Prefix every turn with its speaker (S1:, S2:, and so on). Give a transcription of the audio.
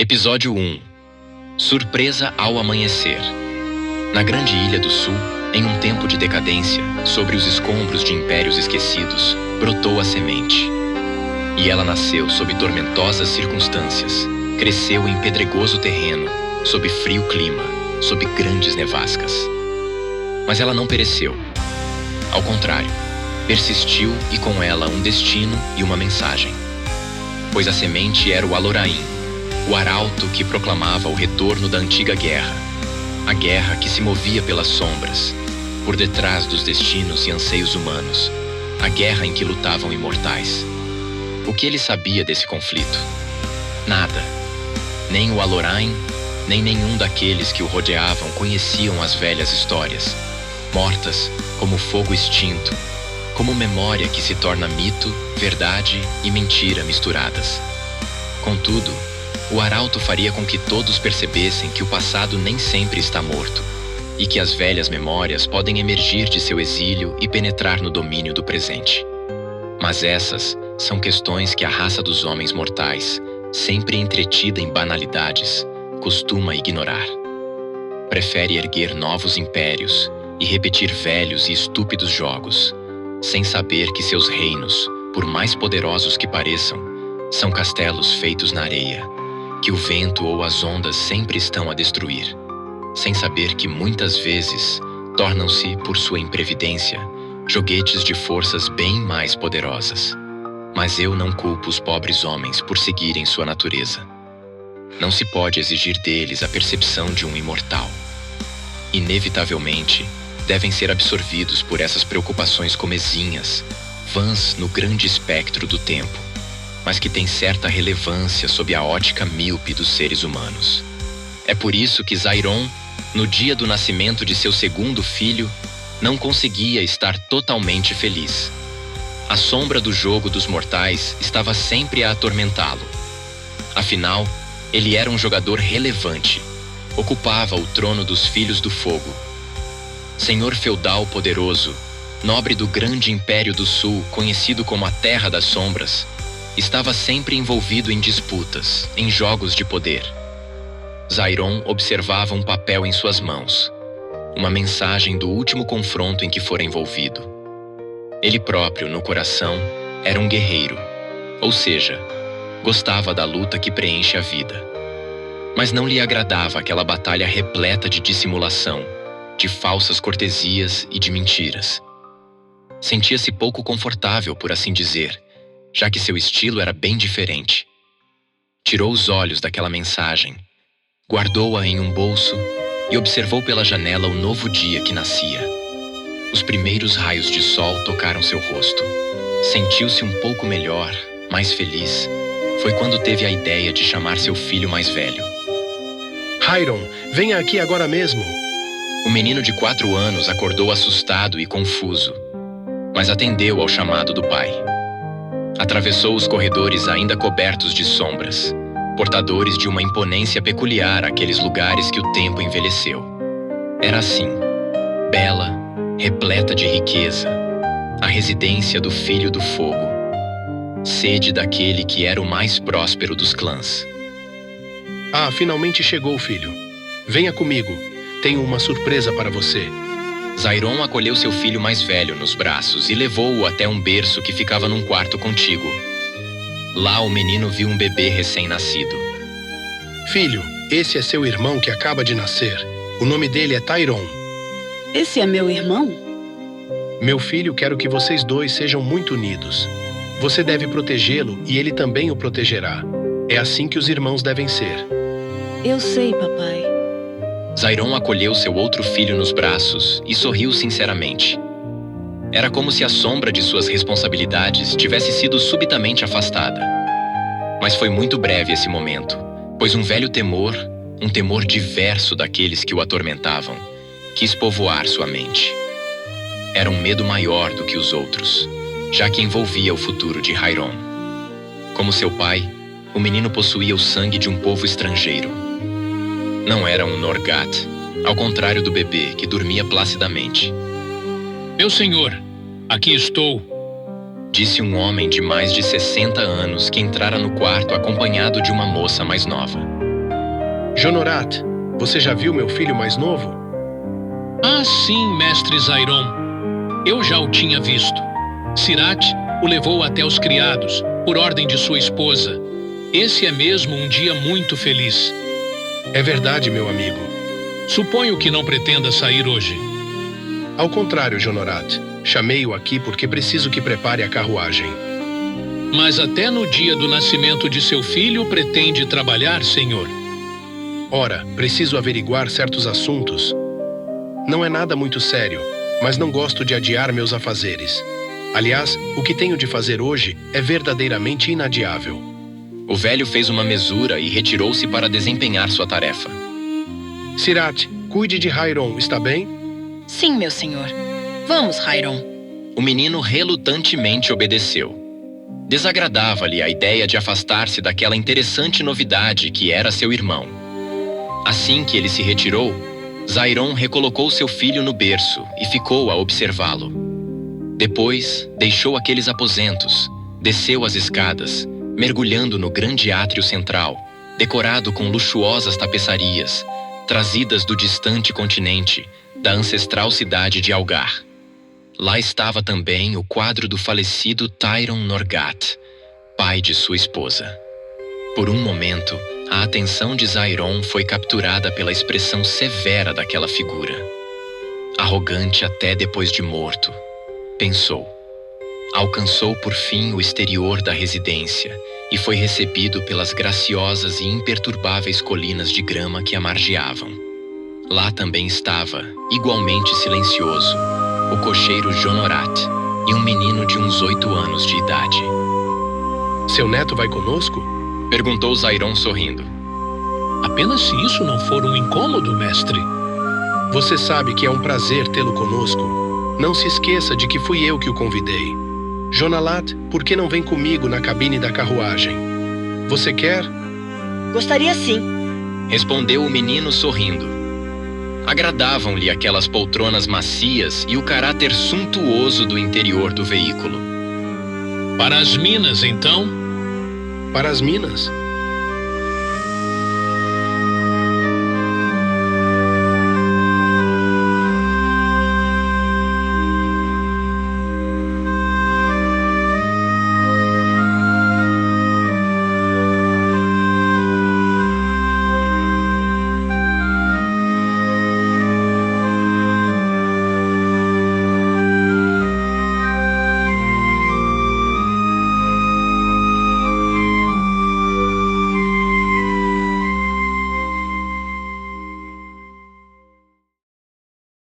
S1: Episódio 1. Surpresa ao amanhecer. Na grande ilha do sul, em um tempo de decadência, sobre os escombros de impérios esquecidos, brotou a semente. E ela nasceu sob tormentosas circunstâncias, cresceu em pedregoso terreno, sob frio clima, sob grandes nevascas. Mas ela não pereceu. Ao contrário, persistiu e com ela um destino e uma mensagem. Pois a semente era o Aloraim, o arauto que proclamava o retorno da antiga guerra, a guerra que se movia pelas sombras, por detrás dos destinos e anseios humanos, a guerra em que lutavam imortais. O que ele sabia desse conflito? Nada. Nem o Aloraim, nem nenhum daqueles que o rodeavam conheciam as velhas histórias, mortas como fogo extinto, como memória que se torna mito, verdade e mentira misturadas. Contudo, o arauto faria com que todos percebessem que o passado nem sempre está morto e que as velhas memórias podem emergir de seu exílio e penetrar no domínio do presente. Mas essas são questões que a raça dos homens mortais, sempre entretida em banalidades, costuma ignorar. Prefere erguer novos impérios e repetir velhos e estúpidos jogos, sem saber que seus reinos, por mais poderosos que pareçam, são castelos feitos na areia, que o vento ou as ondas sempre estão a destruir, sem saber que muitas vezes tornam-se, por sua imprevidência, joguetes de forças bem mais poderosas. Mas eu não culpo os pobres homens por seguirem sua natureza. Não se pode exigir deles a percepção de um imortal. Inevitavelmente, devem ser absorvidos por essas preocupações comezinhas, vãs no grande espectro do tempo, mas que têm certa relevância sob a ótica míope dos seres humanos. É por isso que Zairon, no dia do nascimento de seu segundo filho, não conseguia estar totalmente feliz. A sombra do jogo dos mortais estava sempre a atormentá-lo. Afinal, ele era um jogador relevante, ocupava o trono dos Filhos do Fogo. Senhor feudal poderoso, nobre do grande Império do Sul, conhecido como a Terra das Sombras, estava sempre envolvido em disputas, em jogos de poder. Zairon observava um papel em suas mãos, uma mensagem do último confronto em que fora envolvido. Ele próprio, no coração, era um guerreiro, ou seja, gostava da luta que preenche a vida. Mas não lhe agradava aquela batalha repleta de dissimulação, de falsas cortesias e de mentiras. Sentia-se pouco confortável, por assim dizer, já que seu estilo era bem diferente. Tirou os olhos daquela mensagem, guardou-a em um bolso e observou pela janela o novo dia que nascia. Os primeiros raios de sol tocaram seu rosto. Sentiu-se um pouco melhor, mais feliz. Foi quando teve a ideia de chamar seu filho mais velho.
S2: Hairon, venha aqui agora mesmo.
S1: O menino de 4 anos acordou assustado e confuso, mas atendeu ao chamado do pai. Atravessou os corredores ainda cobertos de sombras, portadores de uma imponência peculiar àqueles lugares que o tempo envelheceu. Era assim, bela, repleta de riqueza, a residência do Filho do Fogo, sede daquele que era o mais próspero dos clãs.
S2: Ah, finalmente chegou, filho. Venha comigo, tenho uma surpresa para você.
S1: Zairon acolheu seu filho mais velho nos braços e levou-o até um berço que ficava num quarto contíguo. Lá o menino viu um bebê recém-nascido.
S2: Filho, esse é seu irmão que acaba de nascer. O nome dele é Tairon.
S3: Esse é meu irmão?
S2: Meu filho, quero que vocês dois sejam muito unidos. Você deve protegê-lo e ele também o protegerá. É assim que os irmãos devem ser.
S3: Eu sei, papai.
S1: Zairon acolheu seu outro filho nos braços e sorriu sinceramente. Era como se a sombra de suas responsabilidades tivesse sido subitamente afastada. Mas foi muito breve esse momento, pois um velho temor, um temor diverso daqueles que o atormentavam, quis povoar sua mente. Era um medo maior do que os outros, já que envolvia o futuro de Hairon. Como seu pai, o menino possuía o sangue de um povo estrangeiro. Não era um Norgat, ao contrário do bebê, que dormia placidamente.
S4: Meu senhor, aqui estou,
S1: disse um homem de mais de 60 anos que entrara no quarto acompanhado de uma moça mais nova.
S2: Jonorat, você já viu meu filho mais novo?
S4: Ah, sim, mestre Zairon. Eu já o tinha visto. Sirat o levou até os criados, por ordem de sua esposa. Esse é mesmo um dia muito feliz.
S2: É verdade, meu amigo.
S4: Suponho que não pretenda sair hoje.
S2: Ao contrário, Jonorat. Chamei-o aqui porque preciso que prepare a carruagem.
S4: Mas até no dia do nascimento de seu filho pretende trabalhar, senhor?
S2: Ora, preciso averiguar certos assuntos. Não é nada muito sério, mas não gosto de adiar meus afazeres. Aliás, o que tenho de fazer hoje é verdadeiramente inadiável.
S1: O velho fez uma mesura e retirou-se para desempenhar sua tarefa.
S2: Sirat, cuide de Hairon, está bem?
S5: Sim, meu senhor. Vamos, Hairon.
S1: O menino relutantemente obedeceu. Desagradava-lhe a ideia de afastar-se daquela interessante novidade que era seu irmão. Assim que ele se retirou, Zairon recolocou seu filho no berço e ficou a observá-lo. Depois, deixou aqueles aposentos, desceu as escadas, mergulhando no grande átrio central, decorado com luxuosas tapeçarias, trazidas do distante continente, da ancestral cidade de Algar. Lá estava também o quadro do falecido Tyron Norgat, pai de sua esposa. Por um momento, a atenção de Zairon foi capturada pela expressão severa daquela figura. Arrogante até depois de morto, pensou. Alcançou por fim o exterior da residência e foi recebido pelas graciosas e imperturbáveis colinas de grama que a margeavam. Lá também estava, igualmente silencioso, o cocheiro Jonorat e um menino de uns 8 anos de idade.
S2: Seu neto vai conosco?
S1: Perguntou Zairon sorrindo.
S4: Apenas se isso não for um incômodo, mestre.
S2: Você sabe que é um prazer tê-lo conosco. Não se esqueça de que fui eu que o convidei. Jonalat, por que não vem comigo na cabine da carruagem? Você quer?
S5: Gostaria sim.
S1: Respondeu o menino sorrindo. Agradavam-lhe aquelas poltronas macias e o caráter suntuoso do interior do veículo.
S4: Para as minas, então?
S2: Para as minas?